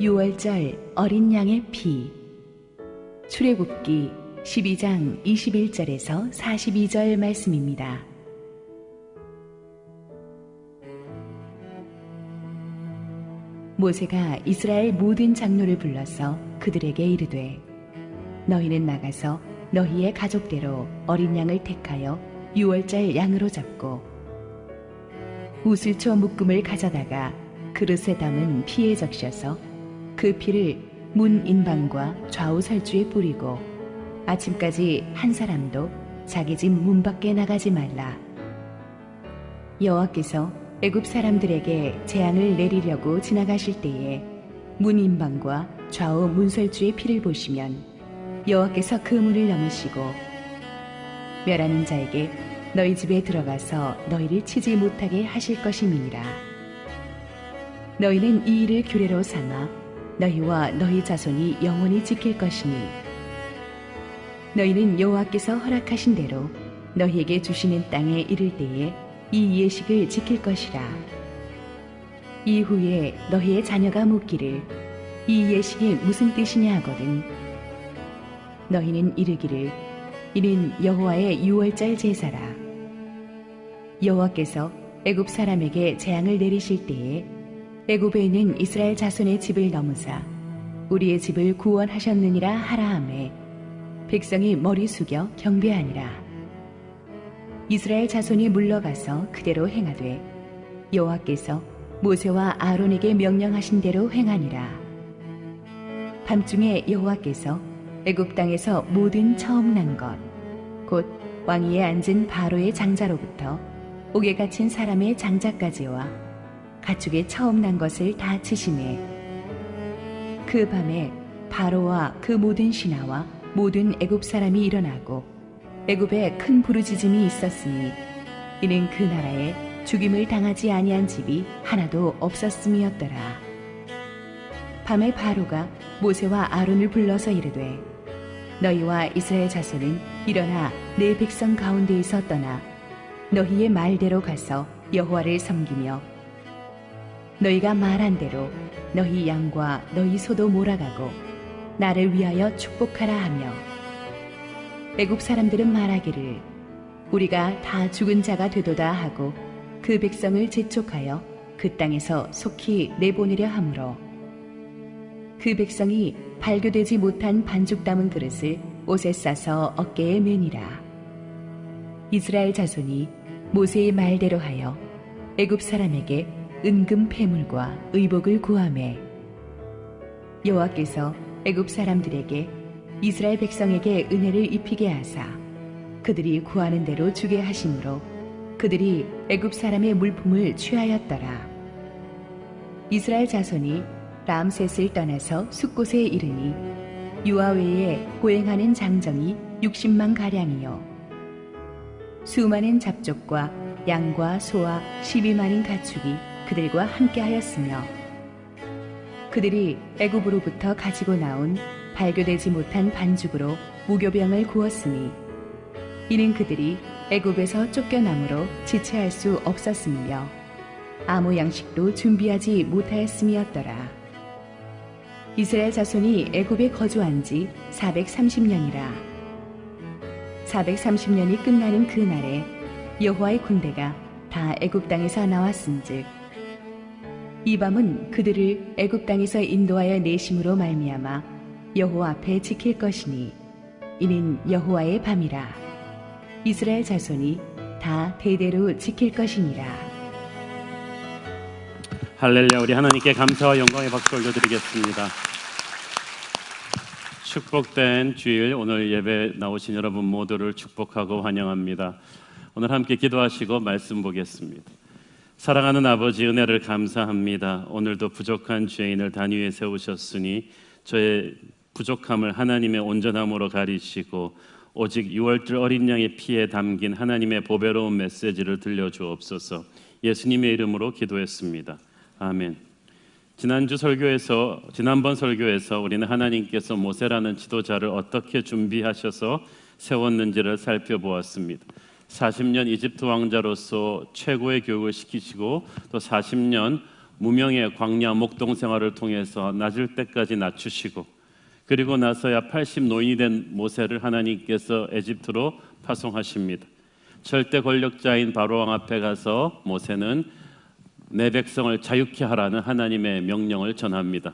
유월절 어린 양의 피. 출애굽기 12장 21절에서 42절 말씀입니다. 모세가 이스라엘 모든 장로를 불러서 그들에게 이르되 너희는 나가서 너희의 가족대로 어린 양을 택하여 유월절 양으로 잡고 우슬초 묶음을 가져다가 그릇에 담은 피에 적셔서 그 피를 문 인방과 좌우 설주에 뿌리고 아침까지 한 사람도 자기 집 문 밖에 나가지 말라. 여호와께서 애굽 사람들에게 재앙을 내리려고 지나가실 때에 문 인방과 좌우 문설주의 피를 보시면 여호와께서 그 문을 넘으시고 멸하는 자에게 너희 집에 들어가서 너희를 치지 못하게 하실 것임이니라. 너희는 이 일을 규례로 삼아 너희와 너희 자손이 영원히 지킬 것이니 너희는 여호와께서 허락하신 대로 너희에게 주시는 땅에 이를 때에 이 예식을 지킬 것이라. 이후에 너희의 자녀가 묻기를 이 예식이 무슨 뜻이냐 하거든 너희는 이르기를 이는 여호와의 유월절 제사라. 여호와께서 애굽 사람에게 재앙을 내리실 때에 애굽에 있는 이스라엘 자손의 집을 넘으사 우리의 집을 구원하셨느니라 하라 하매 백성이 머리 숙여 경배하니라. 이스라엘 자손이 물러가서 그대로 행하되 여호와께서 모세와 아론에게 명령하신 대로 행하니라. 밤중에 여호와께서 애굽 땅에서 모든 처음 난 것 곧 왕위에 앉은 바로의 장자로부터 옥에 갇힌 사람의 장자까지와 가축의 처음 난 것을 다 치시매 그 밤에 바로와 그 모든 신하와 모든 애굽 사람이 일어나고 애굽에 큰 부르짖음이 있었으니 이는 그 나라에 죽임을 당하지 아니한 집이 하나도 없었음이었더라. 밤에 바로가 모세와 아론을 불러서 이르되 너희와 이스라엘 자손은 일어나 내 백성 가운데에서 떠나 너희의 말대로 가서 여호와를 섬기며 너희가 말한 대로 너희 양과 너희 소도 몰아가고 나를 위하여 축복하라 하며 애굽 사람들은 말하기를 우리가 다 죽은 자가 되도다 하고 그 백성을 재촉하여 그 땅에서 속히 내보내려 하므로 그 백성이 발교되지 못한 반죽 담은 그릇을 옷에 싸서 어깨에 매니라. 이스라엘 자손이 모세의 말대로 하여 애굽 사람에게 은금 패물과 의복을 구하매 여호와께서 애굽 사람들에게 이스라엘 백성에게 은혜를 입히게 하사 그들이 구하는 대로 주게 하심으로 그들이 애굽 사람의 물품을 취하였더라. 이스라엘 자손이 람셋을 떠나서 숫곳에 이르니 유아 외에 보행하는 장정이 60만 가량이요 수많은 잡족과 양과 소와 12만인 가축이 그들과 함께하였으며 그들이 애굽으로부터 가지고 나온 발교되지 못한 반죽으로 무교병을 구웠으니 이는 그들이 애굽에서 쫓겨남으로 지체할 수 없었으며 아무 양식도 준비하지 못하였음이었더라. 이스라엘 자손이 애굽에 거주한 지 430년이라. 430년이 끝나는 그 날에 여호와의 군대가 다 애굽 땅에서 나왔은즉 이 밤은 그들을 애굽 땅에서 인도하여 내심으로 말미암아 여호와 앞에 지킬 것이니 이는 여호와의 밤이라. 이스라엘 자손이 다 대대로 지킬 것이니라. 할렐루야. 우리 하나님께 감사와 영광의 박수 올려드리겠습니다. 축복된 주일, 오늘 예배 나오신 여러분 모두를 축복하고 환영합니다. 오늘 함께 기도하시고 말씀 보겠습니다. 사랑하는 아버지, 은혜를 감사합니다. 오늘도 부족한 죄인을 단위에 세우셨으니 저의 부족함을 하나님의 온전함으로 가리시고 오직 유월절 어린 양의 피에 담긴 하나님의 보배로운 메시지를 들려주옵소서. 예수님의 이름으로 기도했습니다. 아멘. 지난번 설교에서 우리는 하나님께서 모세라는 지도자를 어떻게 준비하셔서 세웠는지를 살펴보았습니다. 40년 이집트 왕자로서 최고의 교육을 시키시고 또 40년 무명의 광야 목동 생활을 통해서 낮을 때까지 낮추시고 그리고 나서야 80 노인이 된 모세를 하나님께서 에집트로 파송하십니다. 절대 권력자인 바로왕 앞에 가서 모세는 내 백성을 자유케 하라는 하나님의 명령을 전합니다.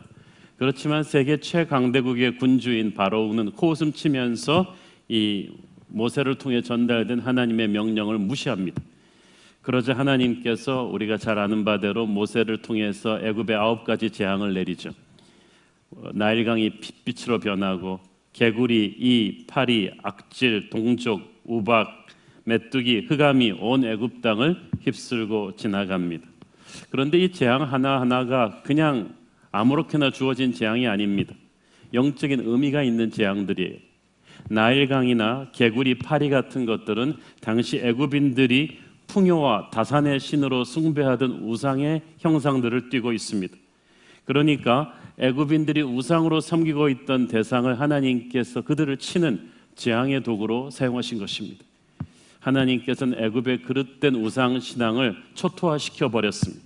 그렇지만 세계 최강대국의 군주인 바로왕은 코웃음 치면서 이 모세를 통해 전달된 하나님의 명령을 무시합니다. 그러자 하나님께서 우리가 잘 아는 바대로 모세를 통해서 애굽의 9가지 재앙을 내리죠. 나일강이 핏빛으로 변하고 개구리, 이, 파리, 악질, 동족, 우박, 메뚜기, 흑암이 온 애굽 땅을 휩쓸고 지나갑니다. 그런데 이 재앙 하나하나가 그냥 아무렇게나 주어진 재앙이 아닙니다. 영적인 의미가 있는 재앙들이에요. 나일강이나 개구리, 파리 같은 것들은 당시 애굽인들이 풍요와 다산의 신으로 숭배하던 우상의 형상들을 띠고 있습니다. 그러니까 애굽인들이 우상으로 섬기고 있던 대상을 하나님께서 그들을 치는 재앙의 도구로 사용하신 것입니다. 하나님께서는 애굽의 그릇된 우상 신앙을 초토화시켜 버렸습니다.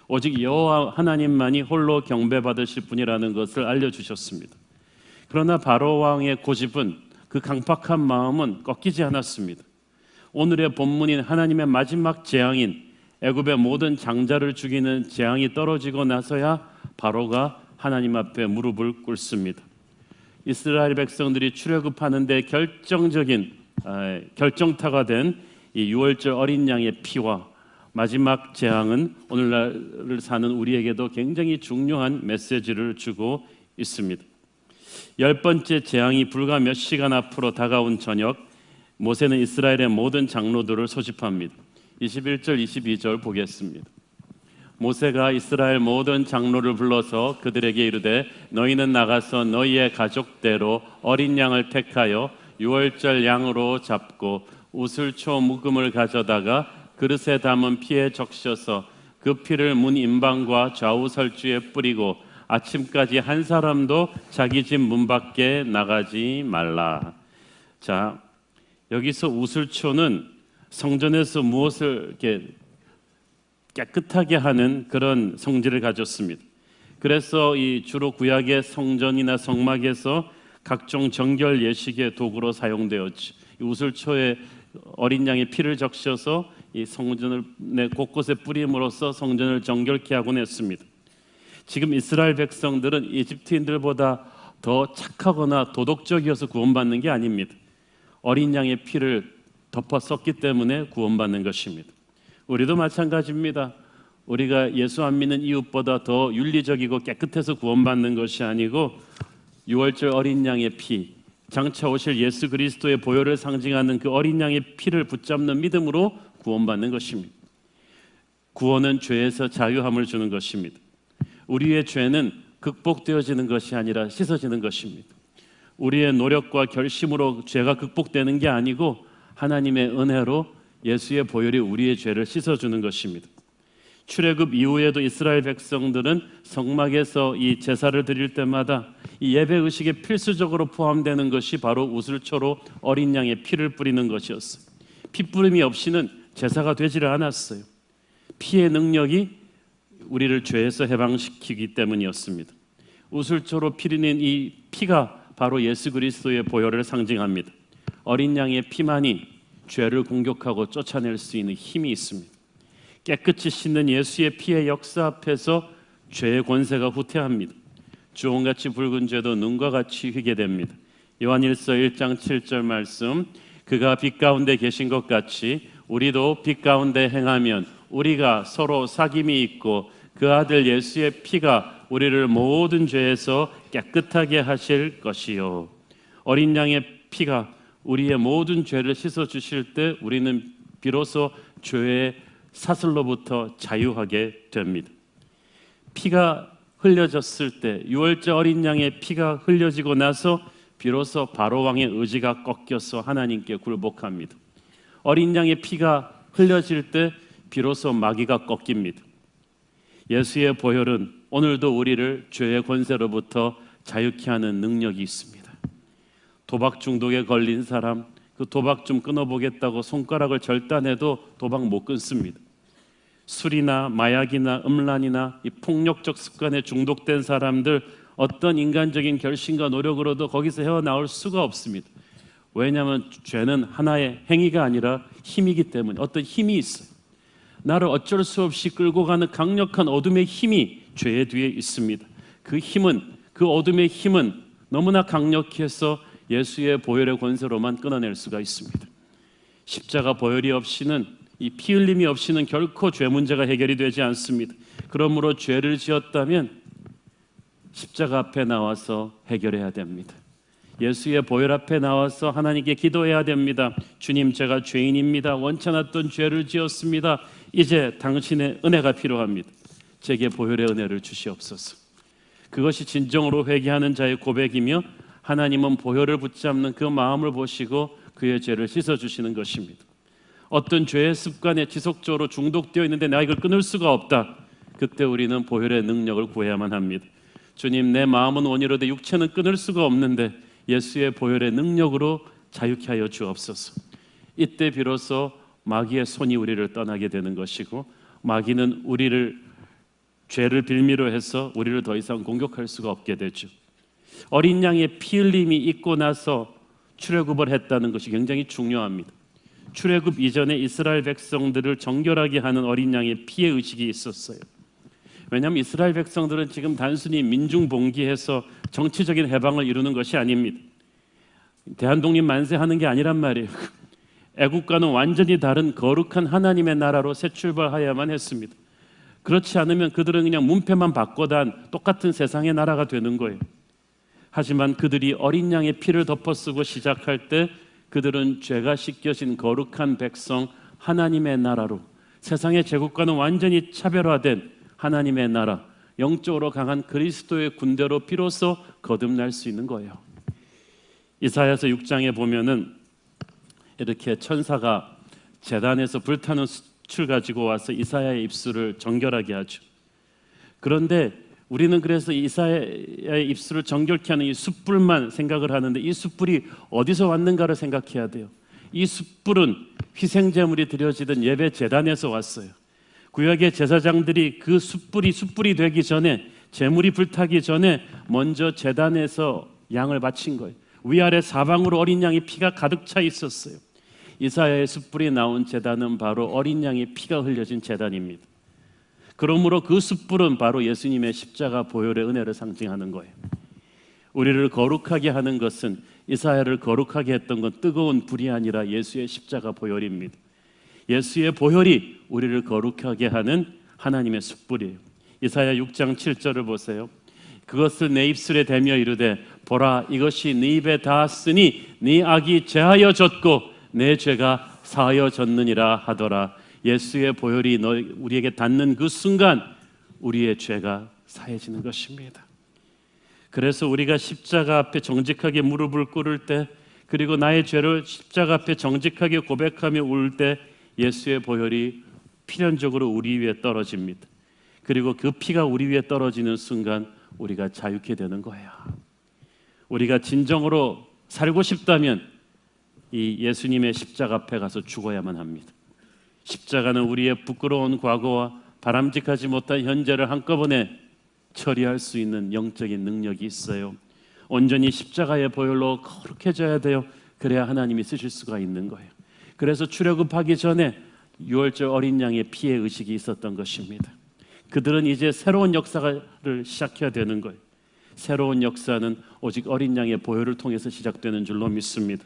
오직 여호와 하나님만이 홀로 경배받으실 분이라는 것을 알려주셨습니다. 그러나 바로 왕의 고집은, 그 강팍한 마음은 꺾이지 않았습니다. 오늘의 본문인 하나님의 마지막 재앙인 애굽의 모든 장자를 죽이는 재앙이 떨어지고 나서야 바로가 하나님 앞에 무릎을 꿇습니다. 이스라엘 백성들이 출애굽하는데 결정적인 결정타가 된 이 유월절 어린 양의 피와 마지막 재앙은 오늘날을 사는 우리에게도 굉장히 중요한 메시지를 주고 있습니다. 10번째 재앙이 불과 몇 시간 앞으로 다가온 저녁, 모세는 이스라엘의 모든 장로들을 소집합니다. 21절 22절 보겠습니다. 모세가 이스라엘 모든 장로를 불러서 그들에게 이르되 너희는 나가서 너희의 가족대로 어린 양을 택하여 유월절 양으로 잡고 우슬초 묵음을 가져다가 그릇에 담은 피에 적셔서 그 피를 문 임방과 좌우 설주에 뿌리고 아침까지 한 사람도 자기 집 문 밖에 나가지 말라. 자, 여기서 우슬초는 성전에서 무엇을 이렇게 깨끗하게 하는 그런 성질을 가졌습니다. 그래서 이 주로 구약의 성전이나 성막에서 각종 정결 예식의 도구로 사용되었지. 이 우슬초에 어린 양의 피를 적셔서 이 성전을 곳곳에 뿌림으로써 성전을 정결케 하곤 했습니다. 지금 이스라엘 백성들은 이집트인들보다 더 착하거나 도덕적이어서 구원받는 게 아닙니다. 어린 양의 피를 덮어 썼기 때문에 구원받는 것입니다. 우리도 마찬가지입니다. 우리가 예수 안 믿는 이웃보다 더 윤리적이고 깨끗해서 구원받는 것이 아니고 유월절 어린 양의 피, 장차 오실 예수 그리스도의 보혈을 상징하는 그 어린 양의 피를 붙잡는 믿음으로 구원받는 것입니다. 구원은 죄에서 자유함을 주는 것입니다. 우리의 죄는 극복되어지는 것이 아니라 씻어지는 것입니다. 우리의 노력과 결심으로 죄가 극복되는 게 아니고 하나님의 은혜로 예수의 보혈이 우리의 죄를 씻어주는 것입니다. 출애굽 이후에도 이스라엘 백성들은 성막에서 이 제사를 드릴 때마다 이 예배 의식에 필수적으로 포함되는 것이 바로 우슬초로 어린 양의 피를 뿌리는 것이었어요. 피 뿌림이 없이는 제사가 되지를 않았어요. 피의 능력이 우리를 죄에서 해방시키기 때문이었습니다. 우슬초로 피리는 이 피가 바로 예수 그리스도의 보혈을 상징합니다. 어린 양의 피만이 죄를 공격하고 쫓아낼 수 있는 힘이 있습니다. 깨끗이 씻는 예수의 피의 역사 앞에서 죄의 권세가 후퇴합니다. 주홍같이 붉은 죄도 눈과 같이 희게 됩니다. 요한일서 1장 7절 말씀, 그가 빛 가운데 계신 것 같이 우리도 빛 가운데 행하면 우리가 서로 사귐이 있고 그 아들 예수의 피가 우리를 모든 죄에서 깨끗하게 하실 것이요. 어린 양의 피가 우리의 모든 죄를 씻어주실 때 우리는 비로소 죄의 사슬로부터 자유하게 됩니다. 피가 흘려졌을 때, 유월절 어린 양의 피가 흘려지고 나서 비로소 바로 왕의 의지가 꺾여서 하나님께 굴복합니다. 어린 양의 피가 흘려질 때 비로소 마귀가 꺾입니다. 예수의 보혈은 오늘도 우리를 죄의 권세로부터 자유케 하는 능력이 있습니다. 도박 중독에 걸린 사람, 그 도박 좀 끊어보겠다고 손가락을 절단해도 도박 못 끊습니다. 술이나 마약이나 음란이나 이 폭력적 습관에 중독된 사람들, 어떤 인간적인 결심과 노력으로도 거기서 헤어나올 수가 없습니다. 왜냐하면 죄는 하나의 행위가 아니라 힘이기 때문에 어떤 힘이 있어요. 나를 어쩔 수 없이 끌고 가는 강력한 어둠의 힘이 죄의 뒤에 있습니다. 그 어둠의 힘은 너무나 강력히 해서 예수의 보혈의 권세로만 끊어낼 수가 있습니다. 십자가 보혈이 없이는, 이 피 흘림이 없이는 결코 죄 문제가 해결이 되지 않습니다. 그러므로 죄를 지었다면 십자가 앞에 나와서 해결해야 됩니다. 예수의 보혈 앞에 나와서 하나님께 기도해야 됩니다. 주님, 제가 죄인입니다. 원치 않았던 죄를 지었습니다. 이제 당신의 은혜가 필요합니다. 제게 보혈의 은혜를 주시옵소서. 그것이 진정으로 회개하는 자의 고백이며, 하나님은 보혈을 붙잡는 그 마음을 보시고 그의 죄를 씻어주시는 것입니다. 어떤 죄의 습관에 지속적으로 중독되어 있는데 내가 이걸 끊을 수가 없다. 그때 우리는 보혈의 능력을 구해야만 합니다. 주님, 내 마음은 원이로되 육체는 끊을 수가 없는데 예수의 보혈의 능력으로 자유케 하여 주옵소서. 이때 비로소 마귀의 손이 우리를 떠나게 되는 것이고, 마귀는 죄를 빌미로 해서 우리를 더 이상 공격할 수가 없게 되죠. 어린 양의 피 흘림이 있고 나서 출애굽을 했다는 것이 굉장히 중요합니다. 출애굽 이전에 이스라엘 백성들을 정결하게 하는 어린 양의 피의 의식이 있었어요. 왜냐하면 이스라엘 백성들은 지금 단순히 민중 봉기해서 정치적인 해방을 이루는 것이 아닙니다. 대한독립 만세하는 게 아니란 말이에요. 애국과는 완전히 다른 거룩한 하나님의 나라로 새 출발해야만 했습니다. 그렇지 않으면 그들은 그냥 문패만 바꿔단 똑같은 세상의 나라가 되는 거예요. 하지만 그들이 어린 양의 피를 덮어쓰고 시작할 때 그들은 죄가 씻겨진 거룩한 백성, 하나님의 나라로, 세상의 제국과는 완전히 차별화된 하나님의 나라, 영적으로 강한 그리스도의 군대로 비로소 거듭날 수 있는 거예요. 이사야서 6장에 보면은 이렇게 천사가 제단에서 불타는 숯을 가지고 와서 이사야의 입술을 정결하게 하죠. 그런데 우리는 그래서 이사야의 입술을 정결케 하는 이 숯불만 생각을 하는데, 이 숯불이 어디서 왔는가를 생각해야 돼요. 이 숯불은 희생제물이 드려지던 예배 제단에서 왔어요. 구약의 제사장들이 그 숯불이 되기 전에, 제물이 불타기 전에 먼저 제단에서 양을 바친 거예요. 위아래 사방으로 어린 양의 피가 가득 차 있었어요. 이사야의 숯불이 나온 제단은 바로 어린 양의 피가 흘려진 제단입니다. 그러므로 그 숯불은 바로 예수님의 십자가 보혈의 은혜를 상징하는 거예요. 우리를 거룩하게 하는 것은, 이사야를 거룩하게 했던 건 뜨거운 불이 아니라 예수의 십자가 보혈입니다. 예수의 보혈이 우리를 거룩하게 하는 하나님의 숯불이에요. 이사야 6장 7절을 보세요. 그것을 내 입술에 대며 이르되, 보라, 이것이 네 입에 닿았으니 네 악이 제하여 졌고 내 죄가 사하여 졌느니라 하더라. 예수의 보혈이 우리에게 닿는 그 순간 우리의 죄가 사해지는 것입니다. 그래서 우리가 십자가 앞에 정직하게 무릎을 꿇을 때, 그리고 나의 죄를 십자가 앞에 정직하게 고백하며 울 때, 예수의 보혈이 필연적으로 우리 위에 떨어집니다. 그리고 그 피가 우리 위에 떨어지는 순간 우리가 자유케 되는 거예요. 우리가 진정으로 살고 싶다면 이 예수님의 십자가 앞에 가서 죽어야만 합니다. 십자가는 우리의 부끄러운 과거와 바람직하지 못한 현재를 한꺼번에 처리할 수 있는 영적인 능력이 있어요. 온전히 십자가의 보혈로 거룩해져야 돼요. 그래야 하나님이 쓰실 수가 있는 거예요. 그래서 출애굽하기 전에 유월절 어린 양의 피의 의식이 있었던 것입니다. 그들은 이제 새로운 역사를 시작해야 되는 거예요. 새로운 역사는 오직 어린 양의 보혈을 통해서 시작되는 줄로 믿습니다.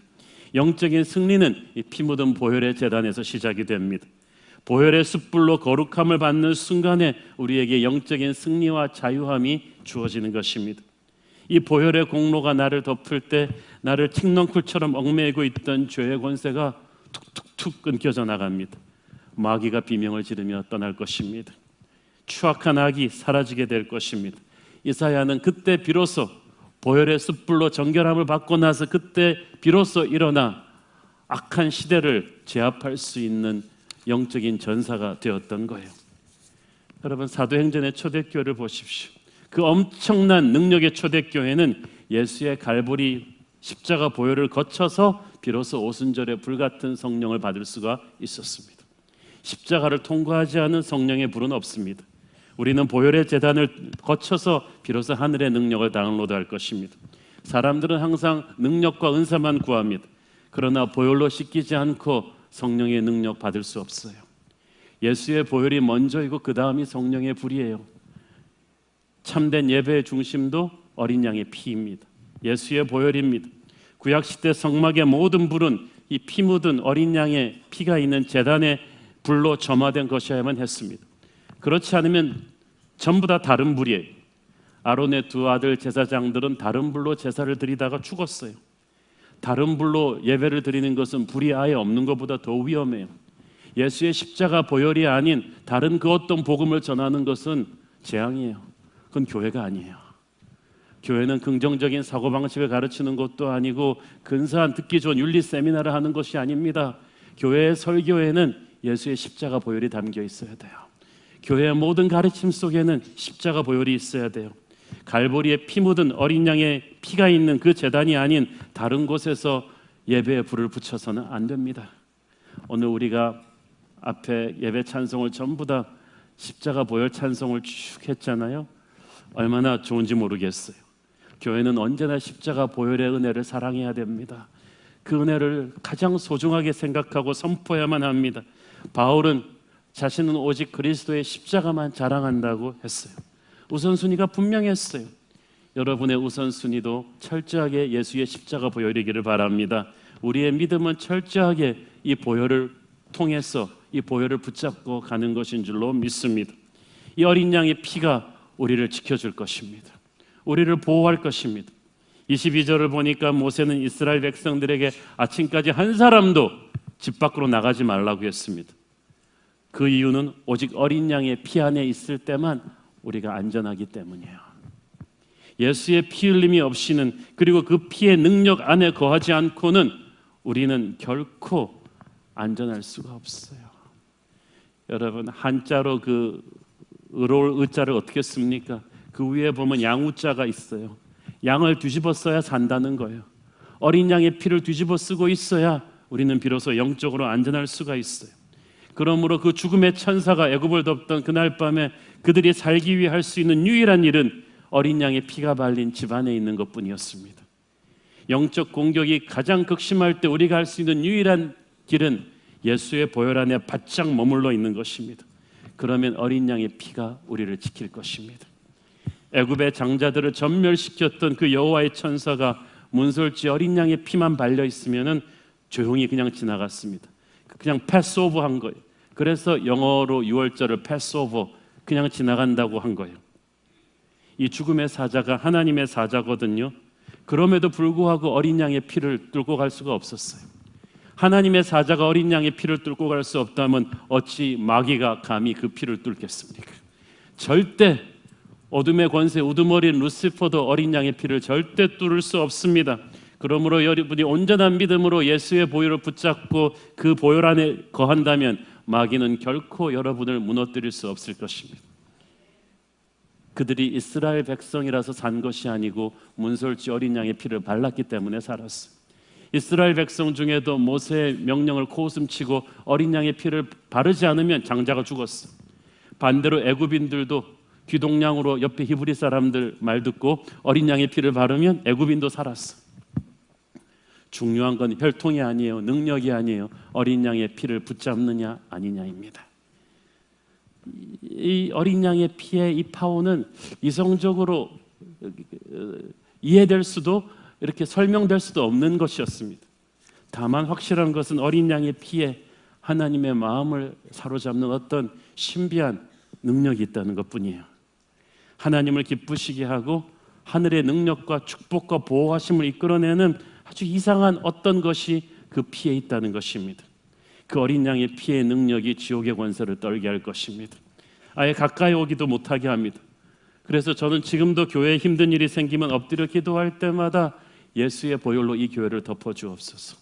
영적인 승리는 이 피 묻은 보혈의 제단에서 시작이 됩니다. 보혈의 숯불로 거룩함을 받는 순간에 우리에게 영적인 승리와 자유함이 주어지는 것입니다. 이 보혈의 공로가 나를 덮을 때 나를 칡넝쿨처럼 얽매이고 있던 죄의 권세가 툭툭툭 끊겨져 나갑니다. 마귀가 비명을 지르며 떠날 것입니다. 추악한 악이 사라지게 될 것입니다. 이사야는 그때 비로소 보혈의 숯불로 정결함을 받고 나서 그때 비로소 일어나 악한 시대를 제압할 수 있는 영적인 전사가 되었던 거예요. 여러분, 사도행전의 초대교회를 보십시오. 그 엄청난 능력의 초대교회는 예수의 갈보리 십자가 보혈을 거쳐서 비로소 오순절에 불같은 성령을 받을 수가 있었습니다. 십자가를 통과하지 않은 성령의 불은 없습니다. 우리는 보혈의 제단을 거쳐서 비로소 하늘의 능력을 다운로드할 것입니다. 사람들은 항상 능력과 은사만 구합니다. 그러나 보혈로 씻기지 않고 성령의 능력 받을 수 없어요. 예수의 보혈이 먼저이고 그 다음이 성령의 불이에요. 참된 예배의 중심도 어린 양의 피입니다. 예수의 보혈입니다. 구약시대 성막의 모든 불은 이 피 묻은 어린 양의 피가 있는 제단의 불로 점화된 것이어야만 했습니다. 그렇지 않으면 전부 다 다른 불이에요. 아론의 두 아들 제사장들은 다른 불로 제사를 드리다가 죽었어요. 다른 불로 예배를 드리는 것은 불이 아예 없는 것보다 더 위험해요. 예수의 십자가 보혈이 아닌 다른 그 어떤 복음을 전하는 것은 재앙이에요. 그건 교회가 아니에요. 교회는 긍정적인 사고방식을 가르치는 것도 아니고 근사한 듣기 좋은 윤리 세미나를 하는 것이 아닙니다. 교회의 설교에는 예수의 십자가 보혈이 담겨 있어야 돼요. 교회의 모든 가르침 속에는 십자가 보혈이 있어야 돼요. 갈보리에 피 묻은 어린 양의 피가 있는 그 제단이 아닌 다른 곳에서 예배의 불을 붙여서는 안 됩니다. 오늘 우리가 앞에 예배 찬송을 전부 다 십자가 보혈 찬송을 쭉 했잖아요. 얼마나 좋은지 모르겠어요. 교회는 언제나 십자가 보혈의 은혜를 사랑해야 됩니다. 그 은혜를 가장 소중하게 생각하고 선포해야만 합니다. 바울은 자신은 오직 그리스도의 십자가만 자랑한다고 했어요. 우선순위가 분명했어요. 여러분의 우선순위도 철저하게 예수의 십자가 보혈이기를 바랍니다. 우리의 믿음은 철저하게 이 보혈을 통해서 이 보혈을 붙잡고 가는 것인 줄로 믿습니다. 이 어린 양의 피가 우리를 지켜줄 것입니다. 우리를 보호할 것입니다. 22절을 보니까 모세는 이스라엘 백성들에게 아침까지 한 사람도 집 밖으로 나가지 말라고 했습니다. 그 이유는 오직 어린 양의 피 안에 있을 때만 우리가 안전하기 때문이에요. 예수의 피 흘림이 없이는, 그리고 그 피의 능력 안에 거하지 않고는 우리는 결코 안전할 수가 없어요. 여러분, 한자로 그 의로울 의자를 어떻게 씁니까? 그 위에 보면 양우자가 있어요. 양을 뒤집어 써야 산다는 거예요. 어린 양의 피를 뒤집어 쓰고 있어야 우리는 비로소 영적으로 안전할 수가 있어요. 그러므로 그 죽음의 천사가 애굽을 덮던 그날 밤에 그들이 살기 위해 할 수 있는 유일한 일은 어린 양의 피가 발린 집 안에 있는 것뿐이었습니다. 영적 공격이 가장 극심할 때 우리가 할 수 있는 유일한 길은 예수의 보혈 안에 바짝 머물러 있는 것입니다. 그러면 어린 양의 피가 우리를 지킬 것입니다. 애굽의 장자들을 전멸시켰던 그 여호와의 천사가 문설지 어린 양의 피만 발려 있으면은 조용히 그냥 지나갔습니다. 그냥 패스오버 한 거예요. 그래서 영어로 유월절을 패스오버, 그냥 지나간다고 한 거예요. 이 죽음의 사자가 하나님의 사자거든요. 그럼에도 불구하고 어린 양의 피를 뚫고 갈 수가 없었어요. 하나님의 사자가 어린 양의 피를 뚫고 갈 수 없다면 어찌 마귀가 감히 그 피를 뚫겠습니까? 절대 어둠의 권세 우두머리인 루시퍼도 어린 양의 피를 절대 뚫을 수 없습니다. 그러므로 여러분이 온전한 믿음으로 예수의 보혈을 붙잡고 그 보혈 안에 거한다면 마귀는 결코 여러분을 무너뜨릴 수 없을 것입니다. 그들이 이스라엘 백성이라서 산 것이 아니고 문설지 어린 양의 피를 발랐기 때문에 살았어요. 이스라엘 백성 중에도 모세의 명령을 코웃음치고 어린 양의 피를 바르지 않으면 장자가 죽었어요. 반대로 애굽인들도 귀동냥으로 옆에 히브리 사람들 말 듣고 어린 양의 피를 바르면 애굽인도 살았어. 중요한 건 혈통이 아니에요. 능력이 아니에요. 어린 양의 피를 붙잡느냐 아니냐입니다. 이 어린 양의 피의 이 파워는 이성적으로 이해될 수도 이렇게 설명될 수도 없는 것이었습니다. 다만 확실한 것은 어린 양의 피에 하나님의 마음을 사로잡는 어떤 신비한 능력이 있다는 것뿐이에요. 하나님을 기쁘시게 하고 하늘의 능력과 축복과 보호하심을 이끌어내는 아주 이상한 어떤 것이 그 피에 있다는 것입니다. 그 어린 양의 피의 능력이 지옥의 권세를 떨게 할 것입니다. 아예 가까이 오기도 못하게 합니다. 그래서 저는 지금도 교회에 힘든 일이 생기면 엎드려 기도할 때마다 예수의 보혈로 이 교회를 덮어주옵소서.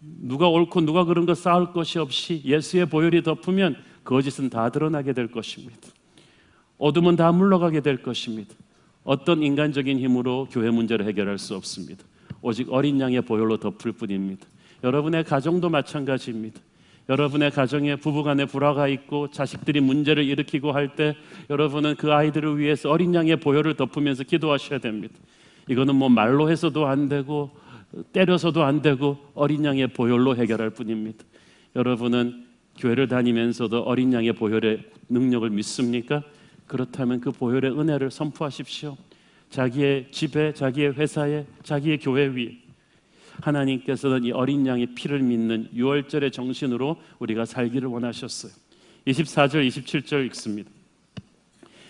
누가 옳고 누가 그른 거 싸울 것이 없이 예수의 보혈이 덮으면 거짓은 다 드러나게 될 것입니다. 어둠은 다 물러가게 될 것입니다. 어떤 인간적인 힘으로 교회 문제를 해결할 수 없습니다. 오직 어린 양의 보혈로 덮을 뿐입니다. 여러분의 가정도 마찬가지입니다. 여러분의 가정에 부부간에 불화가 있고 자식들이 문제를 일으키고 할 때 여러분은 그 아이들을 위해서 어린 양의 보혈을 덮으면서 기도하셔야 됩니다. 이거는 뭐 말로 해서도 안 되고 때려서도 안 되고 어린 양의 보혈로 해결할 뿐입니다. 여러분은 교회를 다니면서도 어린 양의 보혈의 능력을 믿습니까? 그렇다면 그 보혈의 은혜를 선포하십시오. 자기의 집에, 자기의 회사에, 자기의 교회 위에. 하나님께서는 이 어린 양의 피를 믿는 유월절의 정신으로 우리가 살기를 원하셨어요. 24절 27절 읽습니다.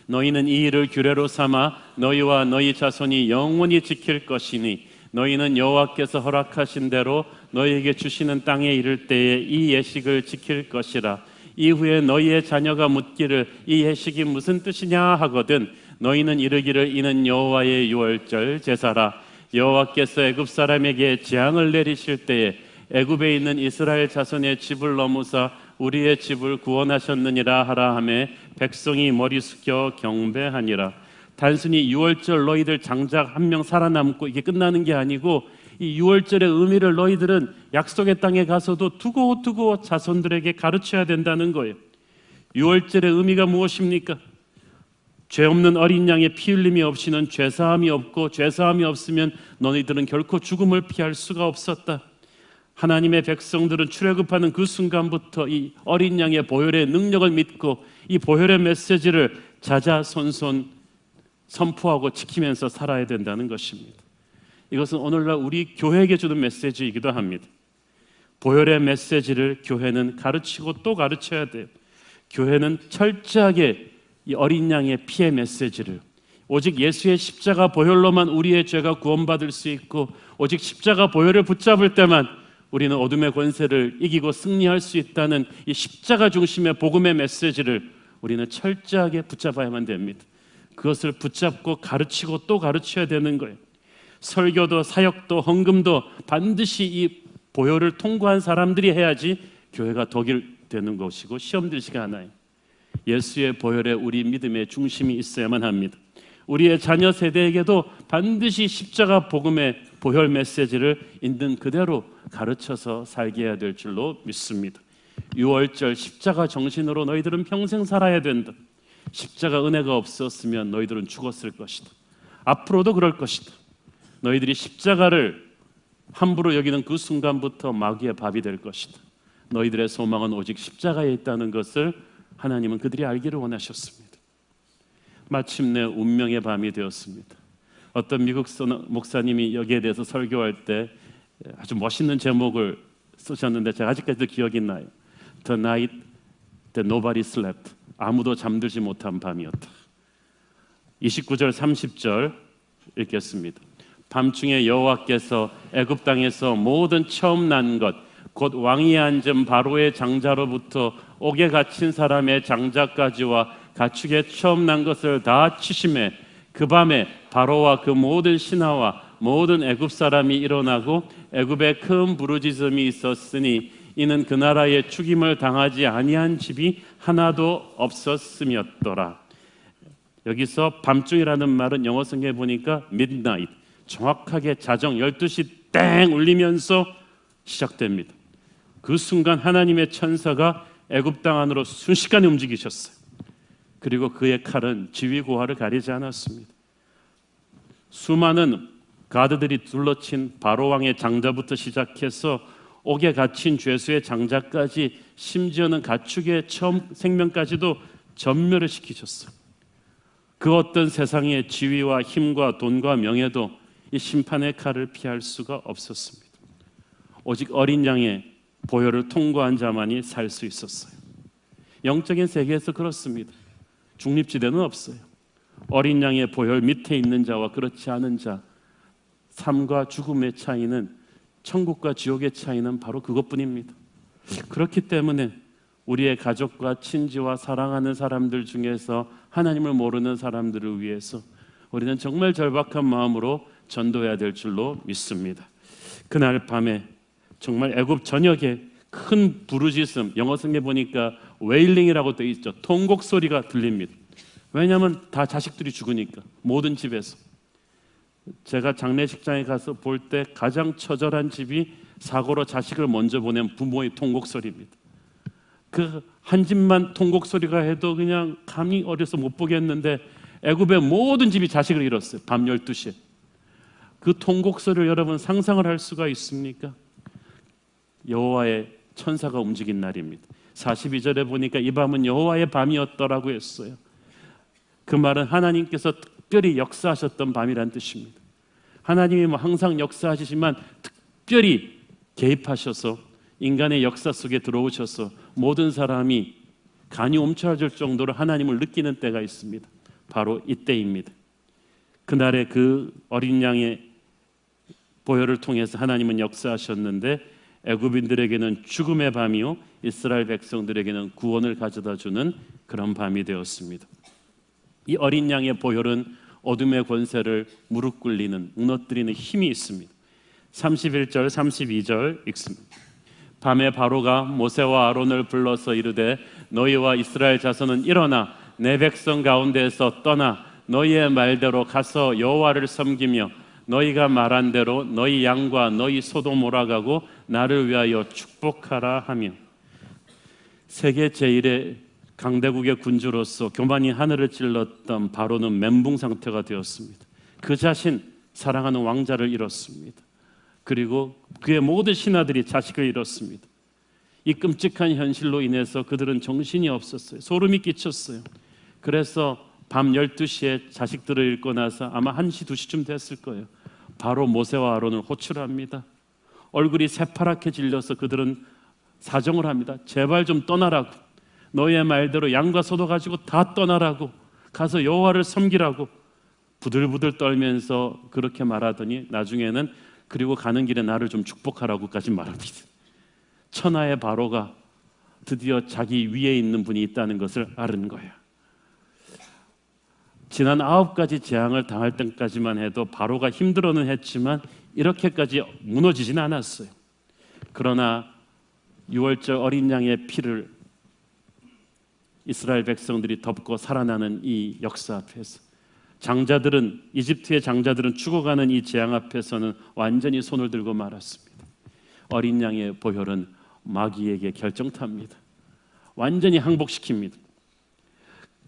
너희는 이 일을 규례로 삼아 너희와 너희 자손이 영원히 지킬 것이니 너희는 여호와께서 허락하신 대로 너희에게 주시는 땅에 이를 때에 이 예식을 지킬 것이라. 이후에 너희의 자녀가 묻기를 이 예식이 무슨 뜻이냐 하거든 너희는 이르기를 이는 여호와의 유월절 제사라. 여호와께서 애굽 사람에게 재앙을 내리실 때에 애굽에 있는 이스라엘 자손의 집을 넘으사 우리의 집을 구원하셨느니라 하라 하매 백성이 머리 숙여 경배하니라. 단순히 유월절 너희들 장작 한 명 살아남고 이게 끝나는 게 아니고 이 유월절의 의미를 너희들은 약속의 땅에 가서도 두고 자손들에게 가르쳐야 된다는 거예요. 유월절의 의미가 무엇입니까? 죄 없는 어린 양의 피 흘림이 없이는 죄사함이 없고 죄사함이 없으면 너희들은 결코 죽음을 피할 수가 없었다. 하나님의 백성들은 출애굽하는 그 순간부터 이 어린 양의 보혈의 능력을 믿고 이 보혈의 메시지를 자자손손 선포하고 지키면서 살아야 된다는 것입니다. 이것은 오늘날 우리 교회에게 주는 메시지이기도 합니다. 보혈의 메시지를 교회는 가르치고 또 가르쳐야 돼요. 교회는 철저하게 이 어린 양의 피의 메시지를 오직 예수의 십자가 보혈로만 우리의 죄가 구원받을 수 있고 오직 십자가 보혈을 붙잡을 때만 우리는 어둠의 권세를 이기고 승리할 수 있다는 이 십자가 중심의 복음의 메시지를 우리는 철저하게 붙잡아야만 됩니다. 그것을 붙잡고 가르치고 또 가르쳐야 되는 거예요. 설교도 사역도 헌금도 반드시 이 보혈을 통과한 사람들이 해야지 교회가 덕이 되는 것이고 시험 들지가 않아요. 예수의 보혈에 우리 믿음의 중심이 있어야만 합니다. 우리의 자녀 세대에게도 반드시 십자가 복음의 보혈 메시지를 있는 그대로 가르쳐서 살게 해야 될 줄로 믿습니다. 유월절 십자가 정신으로 너희들은 평생 살아야 된다. 십자가 은혜가 없었으면 너희들은 죽었을 것이다. 앞으로도 그럴 것이다. 너희들이 십자가를 함부로 여기는 그 순간부터 마귀의 밥이 될 것이다. 너희들의 소망은 오직 십자가에 있다는 것을 하나님은 그들이 알기를 원하셨습니다. 마침내 운명의 밤이 되었습니다. 어떤 미국 목사님이 여기에 대해서 설교할 때 아주 멋있는 제목을 쓰셨는데 제가 아직까지도 기억이 나요. The night that nobody slept. 아무도 잠들지 못한 밤이었다. 29절 30절 읽겠습니다. 밤중에 여호와께서 애굽 땅에서 모든 처음 난 것 곧 왕위에 앉은 바로의 장자로부터 옥에 갇힌 사람의 장자까지와 가축의 처음 난 것을 다 치심해 그 밤에 바로와 그 모든 신하와 모든 애굽 사람이 일어나고 애굽에 큰 부르짖음이 있었으니 이는 그 나라에 죽임을 당하지 아니한 집이 하나도 없었음이었더라. 여기서 밤중이라는 말은 영어 성경에 보니까 midnight, 정확하게 자정 12시 땡 울리면서 시작됩니다. 그 순간 하나님의 천사가 애굽 땅 안으로 순식간에 움직이셨어요. 그리고 그의 칼은 지위고하를 가리지 않았습니다. 수많은 가드들이 둘러친 바로 왕의 장자부터 시작해서 옥에 갇힌 죄수의 장자까지 심지어는 가축의 처음 생명까지도 전멸을 시키셨어요. 그 어떤 세상의 지위와 힘과 돈과 명예도 이 심판의 칼을 피할 수가 없었습니다. 오직 어린 양의 보혈을 통과한 자만이 살 수 있었어요. 영적인 세계에서 그렇습니다. 중립지대는 없어요. 어린 양의 보혈 밑에 있는 자와 그렇지 않은 자, 삶과 죽음의 차이는, 천국과 지옥의 차이는 바로 그것뿐입니다. 그렇기 때문에 우리의 가족과 친지와 사랑하는 사람들 중에서 하나님을 모르는 사람들을 위해서 우리는 정말 절박한 마음으로 전도해야 될 줄로 믿습니다. 그날 밤에 정말 애굽 전역에 큰 부르짖음, 영어 성경에 보니까 웨일링이라고 되어 있죠. 통곡 소리가 들립니다. 왜냐하면 다 자식들이 죽으니까, 모든 집에서. 제가 장례식장에 가서 볼 때 가장 처절한 집이 사고로 자식을 먼저 보낸 부모의 통곡 소리입니다. 그 한 집만 통곡 소리가 해도 그냥 감이 어려서 못 보겠는데 애굽의 모든 집이 자식을 잃었어요. 밤 12시에. 그 통곡 소리를 여러분 상상을 할 수가 있습니까? 여호와의 천사가 움직인 날입니다. 42절에 보니까 이 밤은 여호와의 밤이었더라고 했어요. 그 말은 하나님께서 특별히 역사하셨던 밤이란 뜻입니다. 하나님이 항상 역사하시지만 특별히 개입하셔서 인간의 역사 속에 들어오셔서 모든 사람이 간이 옴츠러질 정도로 하나님을 느끼는 때가 있습니다. 바로 이때입니다. 그날의 그 어린 양의 보혈을 통해서 하나님은 역사하셨는데 애굽인들에게는 죽음의 밤이요 이스라엘 백성들에게는 구원을 가져다주는 그런 밤이 되었습니다. 이 어린 양의 보혈은 어둠의 권세를 무릎 꿇리는 무너뜨리는 힘이 있습니다. 31절 32절 읽습니다. 밤에 바로가 모세와 아론을 불러서 이르되 너희와 이스라엘 자손은 일어나 내 백성 가운데에서 떠나 너희의 말대로 가서 여호와를 섬기며 너희가 말한 대로 너희 양과 너희 소도 몰아가고 나를 위하여 축복하라 하며 세계 제1의 강대국의 군주로서 교만이 하늘을 찔렀던 바로는 멘붕 상태가 되었습니다. 그 자신 사랑하는 왕자를 잃었습니다. 그리고 그의 모든 신하들이 자식을 잃었습니다. 이 끔찍한 현실로 인해서 그들은 정신이 없었어요. 소름이 끼쳤어요. 그래서 밤 12시에 자식들을 잃고 나서 아마 1시, 2시쯤 됐을 거예요. 바로 모세와 아론을 호출합니다. 얼굴이 새파랗게 질려서 그들은 사정을 합니다. 제발 좀 떠나라고. 너희의 말대로 양과 소도 가지고 다 떠나라고. 가서 여호와를 섬기라고. 부들부들 떨면서 그렇게 말하더니 나중에는 그리고 가는 길에 나를 좀 축복하라고까지 말합니다. 천하의 바로가 드디어 자기 위에 있는 분이 있다는 것을 알은 거예요. 지난 9가지 재앙을 당할 때까지만 해도 바로가 힘들어는 했지만 이렇게까지 무너지진 않았어요. 그러나 6월절 어린 양의 피를 이스라엘 백성들이 덮고 살아나는 이 역사 앞에서 장자들은 이집트의 장자들은 죽어가는 이 재앙 앞에서는 완전히 손을 들고 말았습니다. 어린 양의 보혈은 마귀에게 결정탑니다. 완전히 항복시킵니다.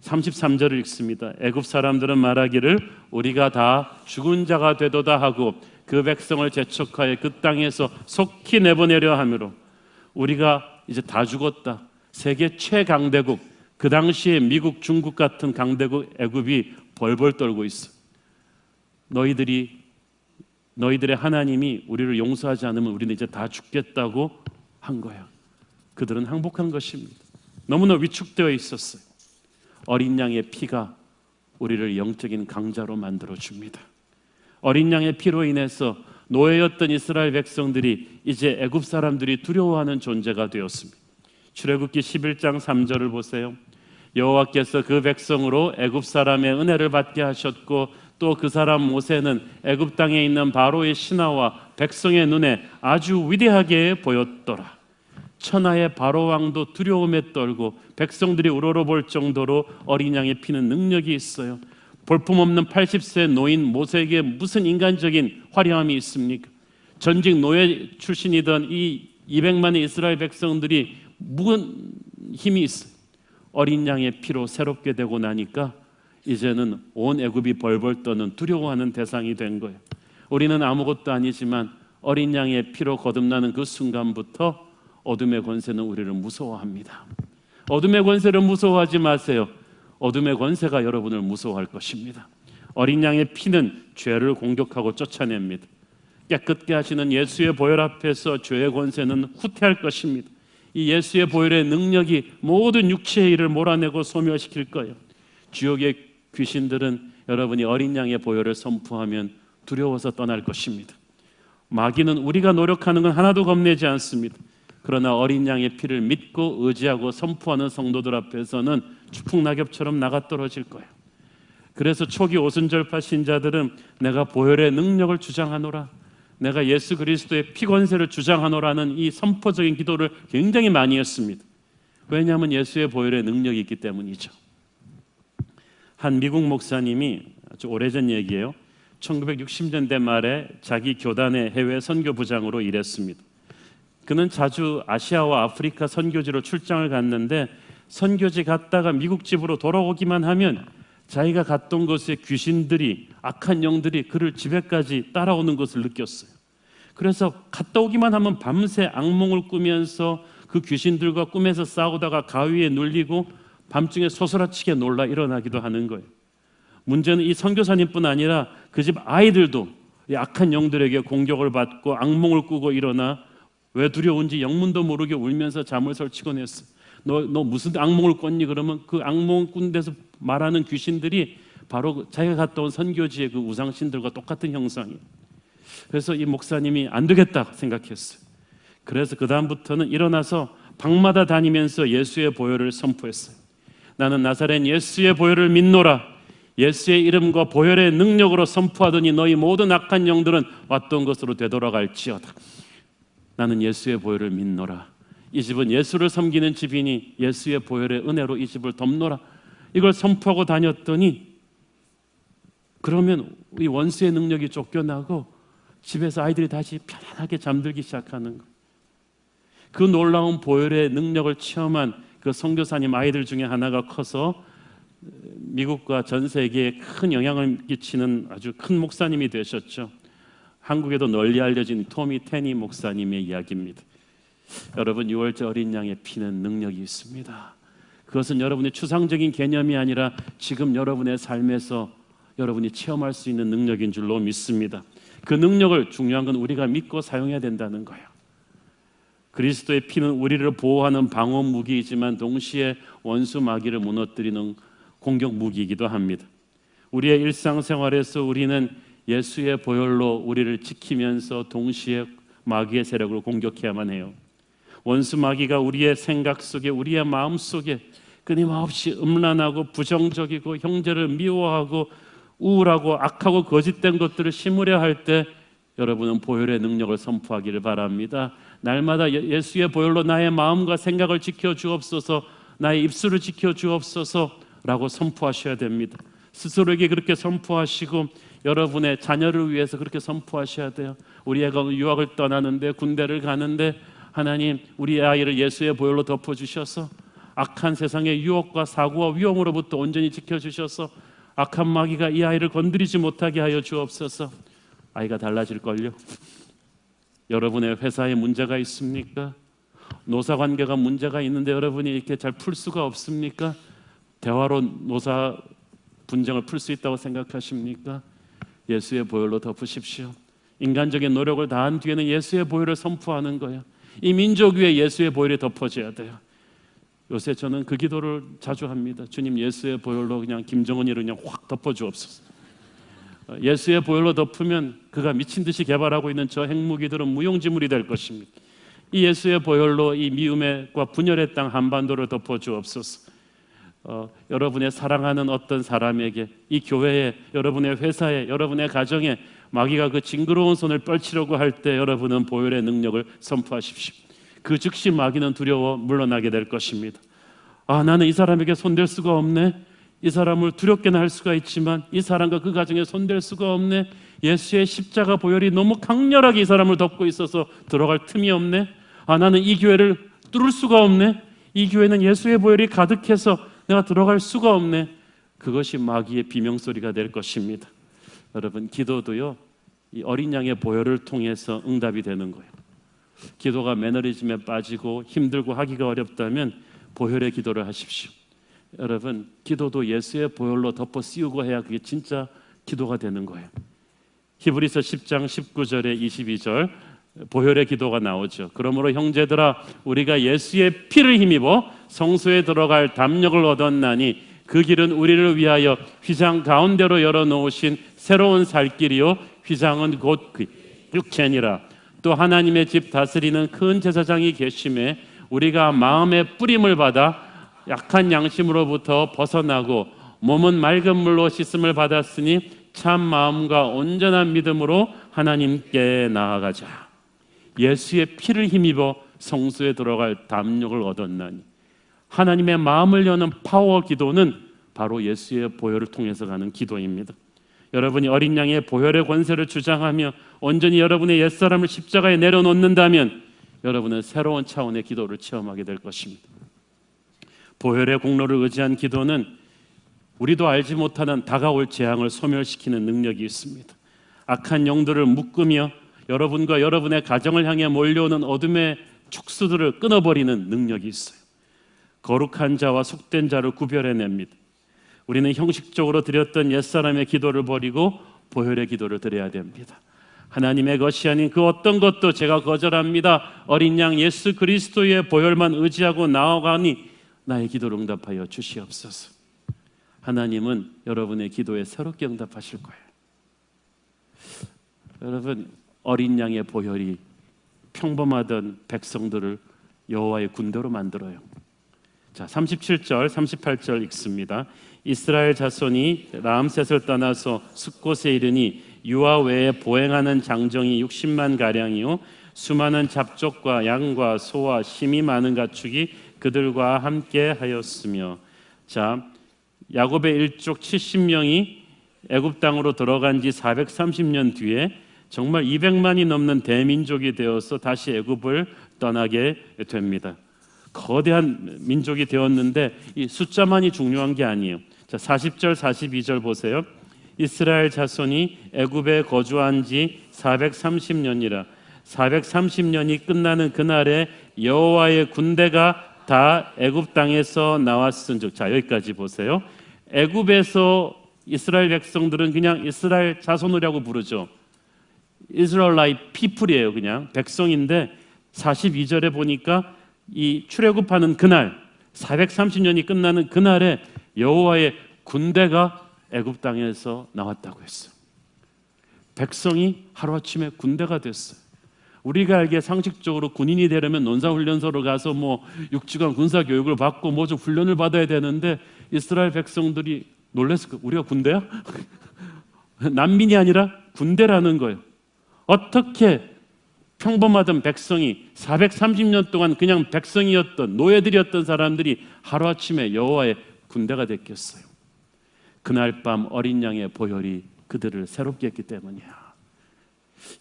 33절을 읽습니다. 애굽 사람들은 말하기를 우리가 다 죽은 자가 되도다 하고 그 백성을 재촉하여 그 땅에서 속히 내보내려 하므로 우리가 이제 다 죽었다. 세계 최강대국 그 당시에 미국, 중국 같은 강대국 애굽이 벌벌 떨고 있어. 너희들의 하나님이 우리를 용서하지 않으면 우리는 이제 다 죽겠다고 한 거야. 그들은 항복한 것입니다. 너무나 위축되어 있었어요. 어린 양의 피가 우리를 영적인 강자로 만들어 줍니다. 어린 양의 피로 인해서 노예였던 이스라엘 백성들이 이제 애굽 사람들이 두려워하는 존재가 되었습니다. 출애굽기 11장 3절을 보세요. 여호와께서 그 백성으로 애굽 사람의 은혜를 받게 하셨고 또 그 사람 모세는 애굽 땅에 있는 바로의 신하와 백성의 눈에 아주 위대하게 보였더라. 천하의 바로 왕도 두려움에 떨고 백성들이 우러러볼 정도로 어린 양의 피는 능력이 있어요. 볼품없는 80세 노인 모세에게 무슨 인간적인 화려함이 있습니까? 전직 노예 출신이던 이 200만의 이스라엘 백성들이 무슨 힘이 있어요? 어린 양의 피로 새롭게 되고 나니까 이제는 온 애굽이 벌벌 떠는 두려워하는 대상이 된 거예요. 우리는 아무것도 아니지만 어린 양의 피로 거듭나는 그 순간부터 어둠의 권세는 우리를 무서워합니다. 어둠의 권세를 무서워하지 마세요. 어둠의 권세가 여러분을 무서워할 것입니다. 어린 양의 피는 죄를 공격하고 쫓아냅니다. 깨끗게 하시는 예수의 보혈 앞에서 죄의 권세는 후퇴할 것입니다. 이 예수의 보혈의 능력이 모든 육체의 일을 몰아내고 소멸시킬 거예요. 지옥의 귀신들은 여러분이 어린 양의 보혈을 선포하면 두려워서 떠날 것입니다. 마귀는 우리가 노력하는 건 하나도 겁내지 않습니다. 그러나 어린 양의 피를 믿고 의지하고 선포하는 성도들 앞에서는 추풍낙엽처럼 나가 떨어질 거예요. 그래서 초기 오순절파 신자들은 내가 보혈의 능력을 주장하노라, 내가 예수 그리스도의 피 권세를 주장하노라는 이 선포적인 기도를 굉장히 많이 했습니다. 왜냐하면 예수의 보혈의 능력이 있기 때문이죠. 한 미국 목사님이 아주 오래전 얘기예요. 1960년대 말에 자기 교단의 해외 선교부장으로 일했습니다. 그는 자주 아시아와 아프리카 선교지로 출장을 갔는데 선교지 갔다가 미국 집으로 돌아오기만 하면 자기가 갔던 곳에 귀신들이, 악한 영들이 그를 집에까지 따라오는 것을 느꼈어요. 그래서 갔다 오기만 하면 밤새 악몽을 꾸면서 그 귀신들과 꿈에서 싸우다가 가위에 눌리고 밤중에 소스라치게 놀라 일어나기도 하는 거예요. 문제는 이 선교사님뿐 아니라 그 집 아이들도 이 악한 영들에게 공격을 받고 악몽을 꾸고 일어나 왜 두려운지 영문도 모르게 울면서 잠을 설치곤 했어. 너 무슨 악몽을 꿨니? 그러면 그 악몽 꾼 데서 말하는 귀신들이 바로 자기가 갔다 온 선교지의 그 우상신들과 똑같은 형상이에요. 그래서 이 목사님이 안 되겠다 생각했어요. 그래서 그 다음부터는 일어나서 방마다 다니면서 예수의 보혈을 선포했어요. 나는 나사렛 예수의 보혈을 믿노라. 예수의 이름과 보혈의 능력으로 선포하더니 너희 모든 악한 영들은 왔던 것으로 되돌아갈지어다. 나는 예수의 보혈을 믿노라. 이 집은 예수를 섬기는 집이니 예수의 보혈의 은혜로 이 집을 덮노라. 이걸 선포하고 다녔더니 그러면 이 원수의 능력이 쫓겨나고 집에서 아이들이 다시 편안하게 잠들기 시작하는 거예요. 그 놀라운 보혈의 능력을 체험한 그 선교사님 아이들 중에 하나가 커서 미국과 전 세계에 큰 영향을 끼치는 아주 큰 목사님이 되셨죠. 한국에도 널리 알려진 토미 테니 목사님의 이야기입니다. 여러분, 유월절 어린 양의 피는 능력이 있습니다. 그것은 여러분의 추상적인 개념이 아니라 지금 여러분의 삶에서 여러분이 체험할 수 있는 능력인 줄로 믿습니다. 그 능력을, 중요한 건 우리가 믿고 사용해야 된다는 거예요. 그리스도의 피는 우리를 보호하는 방어 무기이지만 동시에 원수 마귀를 무너뜨리는 공격 무기이기도 합니다. 우리의 일상생활에서 우리는 예수의 보혈로 우리를 지키면서 동시에 마귀의 세력을 공격해야만 해요. 원수 마귀가 우리의 생각 속에, 우리의 마음 속에 끊임없이 음란하고 부정적이고 형제를 미워하고 우울하고 악하고 거짓된 것들을 심으려 할 때 여러분은 보혈의 능력을 선포하기를 바랍니다. 날마다 예수의 보혈로 나의 마음과 생각을 지켜주옵소서, 나의 입술을 지켜주옵소서 라고 선포하셔야 됩니다. 스스로에게 그렇게 선포하시고 여러분의 자녀를 위해서 그렇게 선포하셔야 돼요. 우리 애가 유학을 떠나는데, 군대를 가는데 하나님, 우리 아이를 예수의 보혈로 덮어주셔서 악한 세상의 유혹과 사고와 위험으로부터 온전히 지켜주셔서 악한 마귀가 이 아이를 건드리지 못하게 하여 주옵소서. 아이가 달라질걸요. 여러분의 회사에 문제가 있습니까? 노사관계가 문제가 있는데 여러분이 이렇게 잘 풀 수가 없습니까? 대화로 노사 분쟁을 풀 수 있다고 생각하십니까? 예수의 보혈로 덮으십시오. 인간적인 노력을 다한 뒤에는 예수의 보혈을 선포하는 거예요. 이 민족 위에 예수의 보혈이 덮어져야 돼요. 요새 저는 그 기도를 자주 합니다. 주님, 예수의 보혈로 그냥 김정은이를 그냥 확 덮어주옵소서. 예수의 보혈로 덮으면 그가 미친 듯이 개발하고 있는 저 핵무기들은 무용지물이 될 것입니다. 이 예수의 보혈로 이 미움과 분열의 땅 한반도를 덮어주옵소서. 여러분의 사랑하는 어떤 사람에게, 이 교회에, 여러분의 회사에, 여러분의 가정에 마귀가 그 징그러운 손을 펼치려고 할 때 여러분은 보혈의 능력을 선포하십시오. 그 즉시 마귀는 두려워 물러나게 될 것입니다. 나는 이 사람에게 손댈 수가 없네. 이 사람을 두렵게는 할 수가 있지만 이 사람과 그 가정에 손댈 수가 없네. 예수의 십자가 보혈이 너무 강렬하게 이 사람을 덮고 있어서 들어갈 틈이 없네. 나는 이 교회를 뚫을 수가 없네. 이 교회는 예수의 보혈이 가득해서 내가 들어갈 수가 없네. 그것이 마귀의 비명소리가 될 것입니다. 여러분, 기도도요, 이 어린 양의 보혈을 통해서 응답이 되는 거예요. 기도가 매너리즘에 빠지고 힘들고 하기가 어렵다면 보혈의 기도를 하십시오. 여러분, 기도도 예수의 보혈로 덮어 씌우고 해야 그게 진짜 기도가 되는 거예요. 히브리서 10장 19절에 22절 보혈의 기도가 나오죠. 그러므로 형제들아, 우리가 예수의 피를 힘입어 성소에 들어갈 담력을 얻었나니 그 길은 우리를 위하여 휘장 가운데로 열어놓으신 새로운 살 길이요, 휘장은 곧 그 육체니라. 또 하나님의 집 다스리는 큰 제사장이 계심에 우리가 마음의 뿌림을 받아 약한 양심으로부터 벗어나고 몸은 맑은 물로 씻음을 받았으니 참 마음과 온전한 믿음으로 하나님께 나아가자. 예수의 피를 힘입어 성소에 들어갈 담력을 얻었나니, 하나님의 마음을 여는 파워 기도는 바로 예수의 보혈을 통해서 가는 기도입니다. 여러분이 어린 양의 보혈의 권세를 주장하며 온전히 여러분의 옛사람을 십자가에 내려놓는다면 여러분은 새로운 차원의 기도를 체험하게 될 것입니다. 보혈의 공로를 의지한 기도는 우리도 알지 못하는 다가올 재앙을 소멸시키는 능력이 있습니다. 악한 영들을 묶으며 여러분과 여러분의 가정을 향해 몰려오는 어둠의 촉수들을 끊어버리는 능력이 있어요. 거룩한 자와 속된 자를 구별해냅니다. 우리는 형식적으로 드렸던 옛사람의 기도를 버리고 보혈의 기도를 드려야 됩니다. 하나님의 것이 아닌 그 어떤 것도 제가 거절합니다. 어린 양 예수 그리스도의 보혈만 의지하고 나아가니 나의 기도를 응답하여 주시옵소서. 하나님은 여러분의 기도에 새롭게 응답하실 거예요. 여러분, 어린 양의 보혈이 평범하던 백성들을 여호와의 군대로 만들어요. 자, 37절, 38절 읽습니다. 이스라엘 자손이 라암셋을 떠나서 숫곳에 이르니 유아 외에 보행하는 장정이 60만 가량이요 수많은 잡족과 양과 소와 심이 많은 가축이 그들과 함께 하였으며. 자, 야곱의 일족 70명이 애굽 땅으로 들어간 지 430년 뒤에 정말 200만이 넘는 대민족이 되어서 다시 애굽을 떠나게 됩니다. 거대한 민족이 되었는데 이 숫자만이 중요한 게 아니에요. 자, 40절 42절 보세요. 이스라엘 자손이 애굽에 거주한 지 430년이라 430년이 끝나는 그날에 여호와의 군대가 다 애굽 땅에서 나왔은즉. 자, 여기까지 보세요. 애굽에서 이스라엘 백성들은 그냥 이스라엘 자손이라고 부르죠. 이스라엘라이트 피플이에요. 그냥 백성인데 42절에 보니까 이 출애굽하는 그날 430년이 끝나는 그날에 여호와의 군대가 애굽 땅에서 나왔다고 했어요. 백성이 하루아침에 군대가 됐어요. 우리가 알기에 상식적으로 군인이 되려면 논사훈련소로 가서 6주간 군사교육을 받고 좀 훈련을 받아야 되는데 이스라엘 백성들이 놀랐을 거예요. 우리가 군대야? 난민이 아니라 군대라는 거예요. 어떻게 평범하던 백성이 430년 동안 그냥 백성이었던 노예들이었던 사람들이 하루아침에 여호와의 군대가 됐겠어요? 그날 밤 어린 양의 보혈이 그들을 새롭게 했기 때문이야.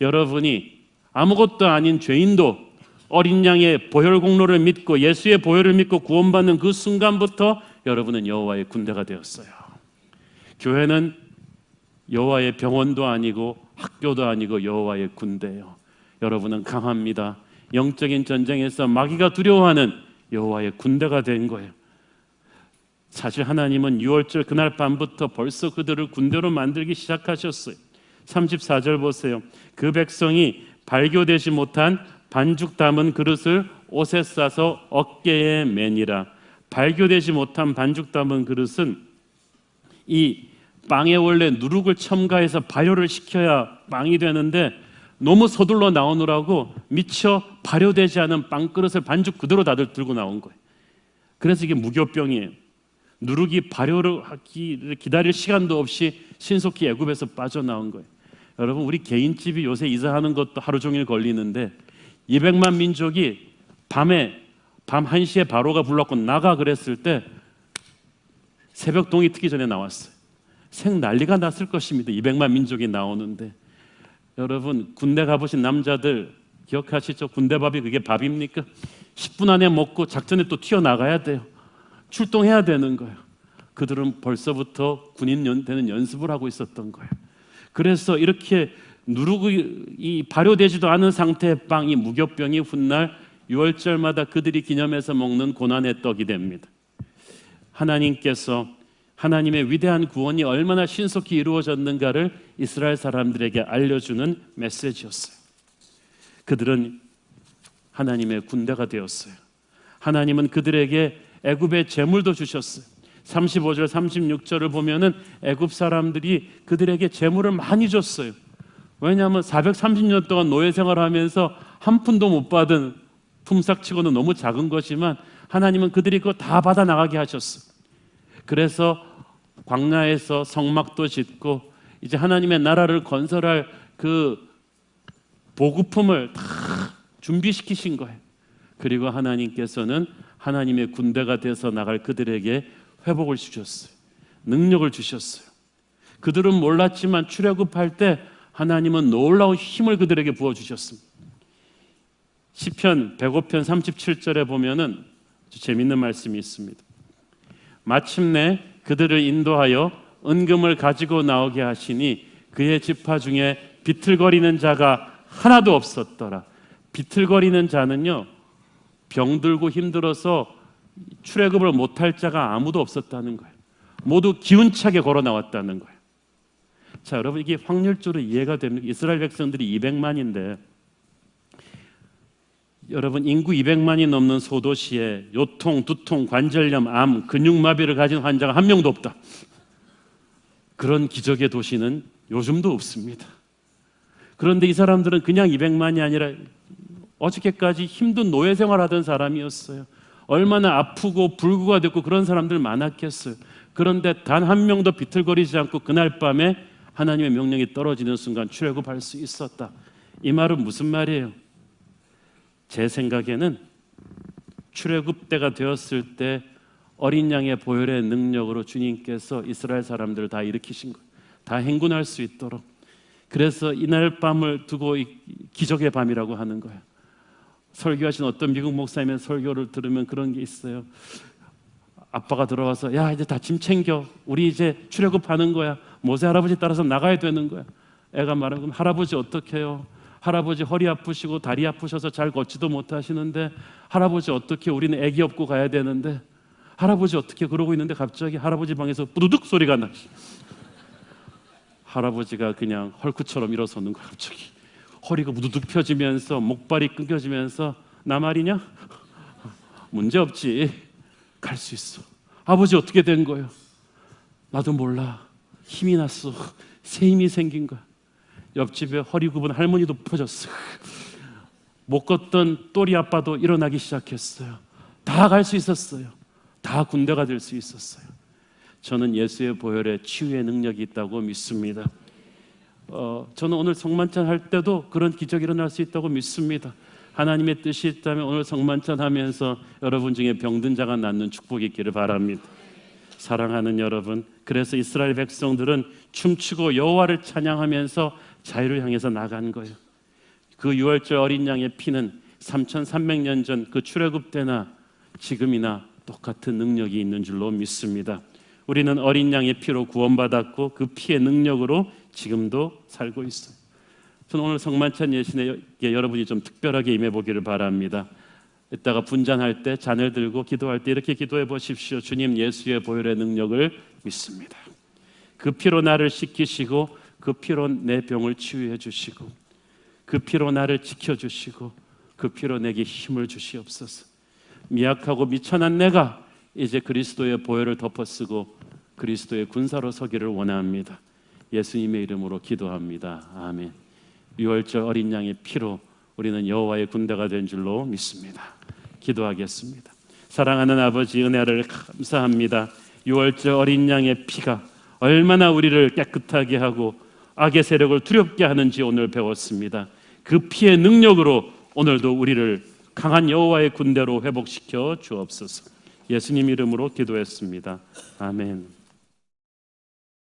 여러분이 아무것도 아닌 죄인도 어린 양의 보혈 공로를 믿고 예수의 보혈을 믿고 구원받는 그 순간부터 여러분은 여호와의 군대가 되었어요. 교회는 여호와의 병원도 아니고 학교도 아니고 여호와의 군대예요. 여러분은 강합니다. 영적인 전쟁에서 마귀가 두려워하는 여호와의 군대가 된 거예요. 사실 하나님은 6월절 그날 밤부터 벌써 그들을 군대로 만들기 시작하셨어요. 34절 보세요. 그 백성이 발교되지 못한 반죽 담은 그릇을 옷에 싸서 어깨에 매니라. 발교되지 못한 반죽 담은 그릇은 이 빵에 원래 누룩을 첨가해서 발효를 시켜야 빵이 되는데 너무 서둘러 나오느라고 미처 발효되지 않은 빵그릇을 반죽 그대로 다들 들고 나온 거예요. 그래서 이게 무교병이에요. 누룩이 발효를 하기를 기다릴 시간도 없이 신속히 애굽에서 빠져나온 거예요. 여러분, 우리 개인집이 요새 이사하는 것도 하루 종일 걸리는데 200만 민족이 밤 1시에 바로가 불렀고 나가 그랬을 때 새벽 동이 트기 전에 나왔어요. 생 난리가 났을 것입니다. 200만 민족이 나오는데. 여러분, 군대 가보신 남자들 기억하시죠? 군대 밥이 그게 밥입니까? 10분 안에 먹고 작전에 또 튀어나가야 돼요. 출동해야 되는 거예요. 그들은 벌써부터 군인 되는 연습을 하고 있었던 거예요. 그래서 이렇게 누룩이 발효되지도 않은 상태의 빵이 무교병이 훗날 6월절마다 그들이 기념해서 먹는 고난의 떡이 됩니다. 하나님께서 하나님의 위대한 구원이 얼마나 신속히 이루어졌는가를 이스라엘 사람들에게 알려주는 메시지였어요. 그들은 하나님의 군대가 되었어요. 하나님은 그들에게 애굽의 재물도 주셨어요. 35절 36절을 보면은 애굽 사람들이 그들에게 재물을 많이 줬어요. 왜냐하면 430년 동안 노예 생활하면서 한 푼도 못 받은 품삯치고는 너무 작은 거지만 하나님은 그들이 그거 다 받아 나가게 하셨어요. 그래서 광야에서 성막도 짓고 이제 하나님의 나라를 건설할 그 보급품을 다 준비시키신 거예요. 그리고 하나님께서는 하나님의 군대가 돼서 나갈 그들에게 회복을 주셨어요. 능력을 주셨어요. 그들은 몰랐지만 출애굽할 때 하나님은 놀라운 힘을 그들에게 부어주셨습니다. 시편 105편 37절에 보면은 아주 재밌는 말씀이 있습니다. 마침내 그들을 인도하여 은금을 가지고 나오게 하시니 그의 지파 중에 비틀거리는 자가 하나도 없었더라. 비틀거리는 자는요, 병들고 힘들어서 출애굽을 못할 자가 아무도 없었다는 거예요. 모두 기운차게 걸어 나왔다는 거예요. 자, 여러분, 이게 확률적으로 이해가 됩니까? 이스라엘 백성들이 200만인데 여러분, 인구 200만이 넘는 소도시에 요통, 두통, 관절염, 암, 근육마비를 가진 환자가 한 명도 없다. 그런 기적의 도시는 요즘도 없습니다. 그런데 이 사람들은 그냥 200만이 아니라 어저께까지 힘든 노예 생활하던 사람이었어요. 얼마나 아프고 불구가 됐고 그런 사람들 많았겠어요. 그런데 단 한 명도 비틀거리지 않고 그날 밤에 하나님의 명령이 떨어지는 순간 출애굽할 수 있었다. 이 말은 무슨 말이에요? 제 생각에는 출애굽 때가 되었을 때 어린 양의 보혈의 능력으로 주님께서 이스라엘 사람들을 다 일으키신 거예요. 다 행군할 수 있도록. 그래서 이날 밤을 두고 기적의 밤이라고 하는 거예요. 설교하신 어떤 미국 목사님의 설교를 들으면 그런 게 있어요. 아빠가 들어와서 야, 이제 다 짐 챙겨. 우리 이제 출애굽하는 거야. 모세 할아버지 따라서 나가야 되는 거야. 애가 말하면 그럼 할아버지 어떻게 해요? 할아버지 허리 아프시고 다리 아프셔서 잘 걷지도 못하시는데 할아버지 어떻게, 우리는 애기 업고 가야 되는데 할아버지 어떻게, 그러고 있는데 갑자기 할아버지 방에서 뿌두둑 소리가 나. 할아버지가 그냥 헐크처럼 일어서는 거야. 갑자기 허리가 무두둑 펴지면서 목발이 끊겨지면서 나 말이냐? 문제 없지. 갈 수 있어. 아버지 어떻게 된 거예요? 나도 몰라. 힘이 났어. 새 힘이 생긴 거야. 옆집에 허리 굽은 할머니도 퍼졌어. 못 걷던 또리 아빠도 일어나기 시작했어요. 다 갈 수 있었어요. 다 군대가 될 수 있었어요. 저는 예수의 보혈에 치유의 능력이 있다고 믿습니다. 저는 오늘 성만찬 할 때도 그런 기적이 일어날 수 있다고 믿습니다. 하나님의 뜻이 있다면 오늘 성만찬 하면서 여러분 중에 병든 자가 낫는 축복이 있기를 바랍니다. 사랑하는 여러분, 그래서 이스라엘 백성들은 춤추고 여호와를 찬양하면서 자유를 향해서 나간 거예요. 그 유월절 어린 양의 피는 3300년 전 그 출애굽 때나 지금이나 똑같은 능력이 있는 줄로 믿습니다. 우리는 어린 양의 피로 구원받았고 그 피의 능력으로 지금도 살고 있어요. 저는 오늘 성만찬 예신에 여러분이 좀 특별하게 임해보기를 바랍니다. 이따가 분잔할 때 잔을 들고 기도할 때 이렇게 기도해 보십시오. 주님, 예수의 보혈의 능력을 믿습니다. 그 피로 나를 씻기시고 그 피로 내 병을 치유해 주시고 그 피로 나를 지켜주시고 그 피로 내게 힘을 주시옵소서. 미약하고 미천한 내가 이제 그리스도의 보혈을 덮어쓰고 그리스도의 군사로 서기를 원합니다. 예수님의 이름으로 기도합니다. 아멘. 유월절 어린 양의 피로 우리는 여호와의 군대가 된 줄로 믿습니다. 기도하겠습니다. 사랑하는 아버지, 은혜를 감사합니다. 유월절 어린 양의 피가 얼마나 우리를 깨끗하게 하고 악의 세력을 두렵게 하는지 오늘 배웠습니다. 그 피의 능력으로 오늘도 우리를 강한 여호와의 군대로 회복시켜 주옵소서. 예수님 이름으로 기도했습니다. 아멘.